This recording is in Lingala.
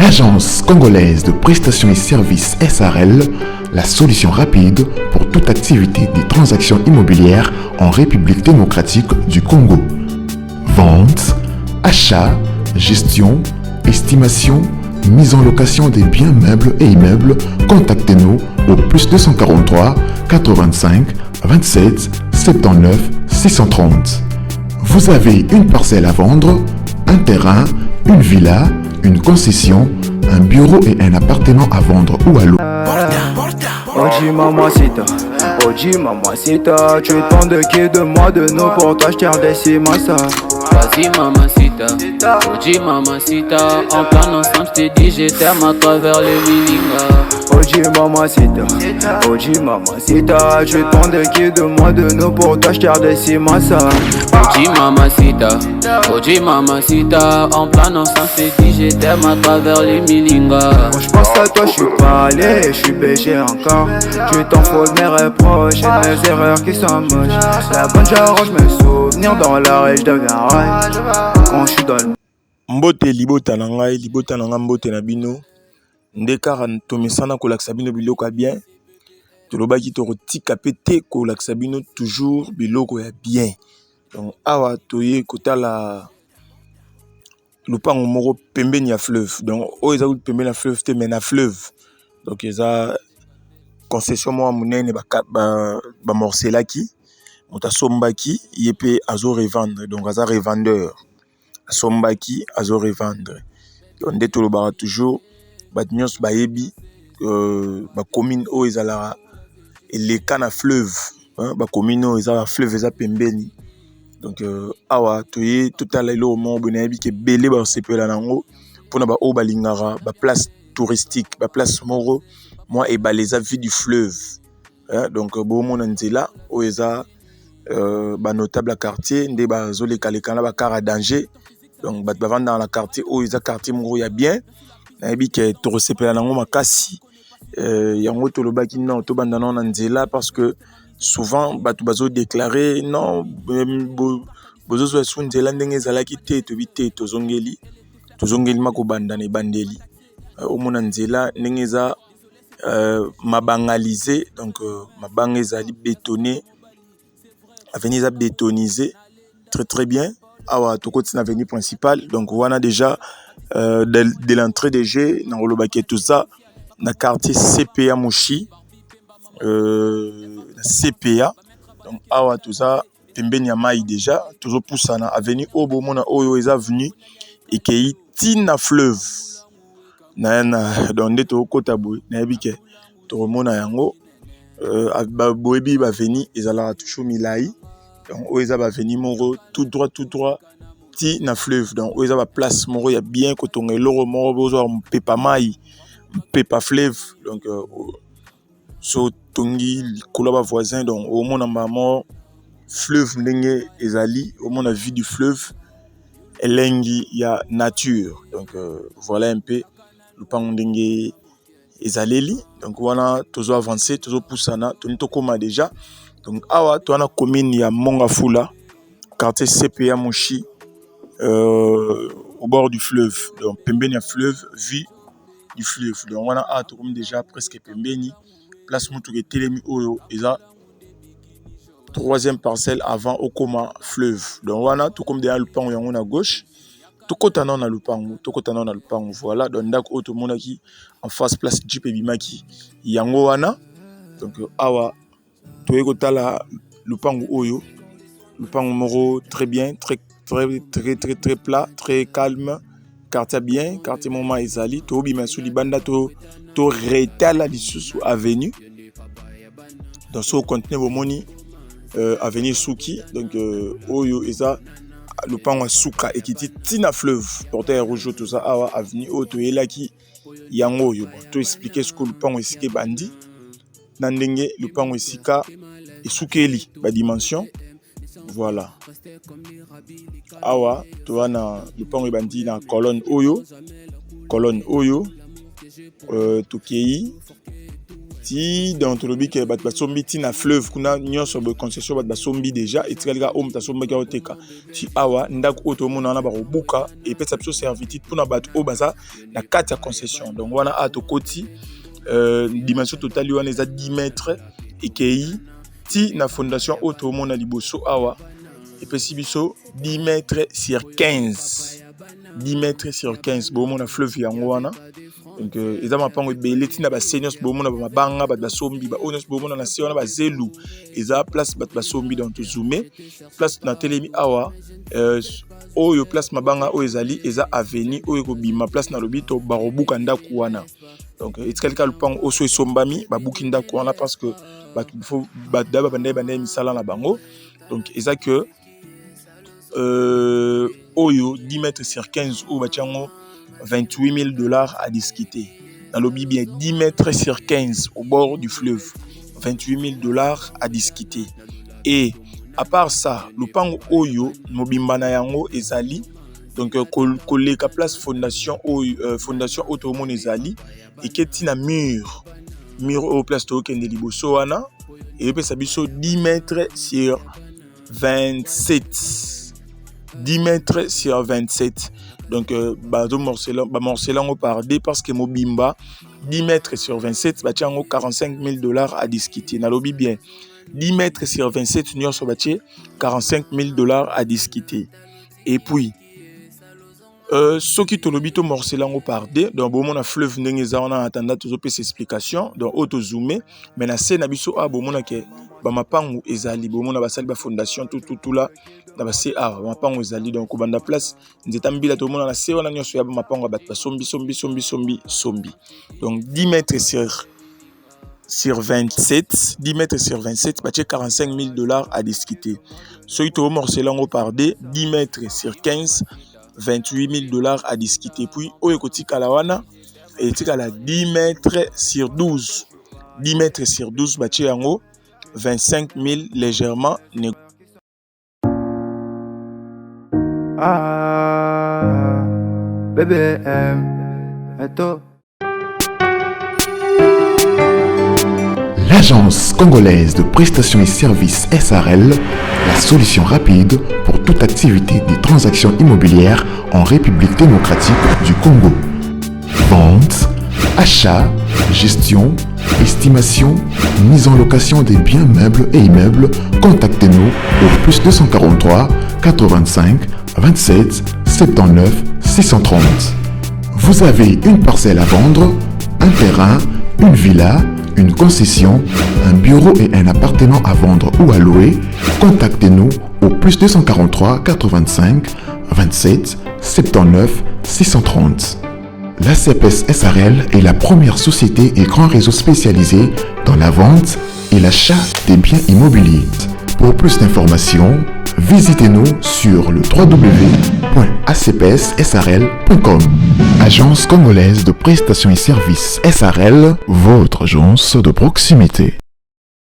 L'Agence congolaise de prestations et services SRL, la solution rapide pour toute activité des transactions immobilières en République démocratique du Congo. Vente, achat, gestion, estimation, mise en location des biens meubles et immeubles, contactez-nous au +243 85 27 79 630. Vous avez une parcelle à vendre, un terrain, une villa, une concession, un bureau et un appartement à vendre ou à louer. Oji mamacita, tu es tant de qui de moi de nous pour toi je t'ai redessis massa. Vas-y mamacita, Oji mamacita, en plein ensemble j't'ai dit je t'aime à travers les Milinga. Oji mamacita, tu es tant de qui de moi de nous pour toi je t'ai redessis massa. Oji mamacita, en plein ensemble j't'ai dit je t'aime à travers les Milinga. Quand je pense à toi je suis pas allé, je suis péché encore. Tu t'en fous de mes reproches et de mes erreurs qui sont moches. La bonne j'arrange mes souvenirs dans la rue, je deviens rail. Quand je suis dans le Mbote libota na ngai mbote na bino ndekara tomesana kolakisa bino biloko ya bien tolobaki tokotika pe te kolakisa bino toujours biloko ya bien. Donc awa toye kotala lupango moko pembeni ya fleuve, donc oyo eza pembeni ya fleuve te mais na fleuve, donc eza concession moko monene ba morcelaki moto asombaki ye pe azo revendre, donc aza revendeur asombaki azo revendre. Donc nde tolobaka toujours bato nyonso bayebi ba commune oyo ezalaka eleka na fleuve, ba commune oyo eza fleuve eza pembeni. Donc awa toye totala eloko moko boye nayebi ke ebele basepela nango mpona ba oyo balingaka ba place touristique, ba place moko mwa ebale eza vue du fleuve. Donc bomona nzela oyo eza ba notable ya quartier nde bazolekaleka na bakar à danger. Donc bato bavanda dans la quartier oyo eza quartier moko ya bien nayebi ke tokosepela nango makasi. Yango tolobaki non tobanda na nzela parce que souvent bato bazo déclarer non bozozwa su nzela ndenge ezalaki te tobi te tozongeli mako banda na ebandeli omona nzela ndenge eza mabangalisé, donc mabanga ezali bétonné, avenue eza bétonisé très très bien. Awa tokoti na avenue principale, donc wana déjà de l'entrée des jeux na olobaki tout ça na quartier CPA Moshi CPA. Donc awa tout ça pembeni ya mai déjà toujours poussana avenue obomona oyo eza avenue ekei tina fleuve na donc nde tokota boye nayebi ke tokomona yango boyebi ba avenue ezalaka toujours milai. Donc oyo eza ba avenue moko tout droit ti na fleuve, donc oyo eza ba place moko ya bien kotonga eloko moko bozwa mpepa mai mpepa fleuve. Donc so tongi likolo ba voisin, donc au mona mamo fleuve ndenge ezali au mona vue du fleuve elengi ya nature. Donc voilà un peu lupango ndenge ezaleli. Donc wana tozo avancer tozo poussana toni tokoma déjà. Donc awa toana commune ya Mongafula quartier CPA Moshi au bord du fleuve, donc pembeni ya fleuve vue du fleuve. Donc wana a tokomi déjà presque pembeni place mutuka etelemi oyo eza troisième parcelle avant okoma fleuve. Donc wana tokomi déjà lupango yango na gauche tokota na lupango voilà. Donc ndako oyo tomonaki en face place Jeep ebimaki yango wana. Donc awa toye kotala lupango oyo lupango moko très bien, très plat, très calme, quartier bien, quartier moment ezali to bima sou libanda to retala lisusu avenue. Donc so contenir bomoni avenue Suki, donc oyo eza lupango suka ekiti tina fleuve portail rouge tout ça awa avenue oyo toyelaki yango oyo to expliquer ce que lupango esike bandi na ndenge lupango esika esukeli ba dimension. Voilà. Awa toana lupango ebandi na colonne oyo tokei ti dans tolobi ke bat basombi ti na fleuve kuna nyonso be concession bat basombi déjà et tikalika om ta somba ka oteka ti awa ndako oto mona na ba robuka et peut ça peut servitude pour na bat o baza na 4 concession donc wana a to koti dimension totale wana eza 10 mètres et kei ti na fondation oto mona liboso awa et peut si biso 10 mètres sur 15 10 mètres sur 15 bon mona fleuve yango wana donc eza mapango ebele tina ba seniors bomona ba mabanga ba sombi ba onos bomona na siona ba zelu eza place ba sombi dans tout zoomé place na telemi awa oyo place mabanga o ezali eza avenue oyo ko bima place na lobito ba robuka ndako wana donc etsikalika lupango oso esombami ba buki ndako wana parce que ba faut ba daba bande misala na bango donc eza que oyo 10 mètres sur 15 ou batiango $28 000 à discuter. Dans le bien 10 mètres sur 15 au bord du fleuve. $28 000 à discuter. Et à part ça, le pango oyo, mobimbana yango ezali. Donc, koleka place fondation automone ezali. Et ketina mur au place to kende liboso wana. Et puis ça biso 10 mètres sur 27. 10 mètres sur 27. Donc, morcelant par D parce que Mobimba, 10 mètres sur 27, $45 000 à discuter. Dans lobby bien, 10 mètres sur 27, nous avons $45 000 à discuter. Et puis, ce qui est lobby morcelant par D, donc, bon, on a fleuve n'engeza, on a attendu toutes ces explications, donc, auto-zoomé, mais na scène, abisso, bon, on a que, mapangu ezali, bon, on a basali ba fondation, tout là. Na base mapango ezali donc banda place nzeta mbila to mona na se wana nyonso ya mapango bat sombi donc 10 mètres sur 27 10 mètres sur 27 batie $45 000 à discuter ceux qui morcelango par D 10 mètres sur 15 $28 000 à discuter puis oyo kotika la wana et tika la 10 mètres sur 12 10 mètres sur 12 batie yango $25 000 légèrement négocié. Ah, bébé, attends. L'agence congolaise de prestations et services SARL, la solution rapide pour toute activité des transactions immobilières en République démocratique du Congo. Vente, achat, gestion, estimation, mise en location des biens meubles et immeubles. Contactez-nous au +243 85 27 79 630. Vous avez une parcelle à vendre, un terrain, une villa, une concession, un bureau et un appartement à vendre ou à louer. Contactez-nous au +243 85 27 79 630. La CPS SARL est la première société et grand réseau spécialisé dans la vente et l'achat des biens immobiliers. Pour plus d'informations, visitez-nous sur le www.acpssrl.com. Agence congolaise de prestations et services SARL, votre agence de proximité.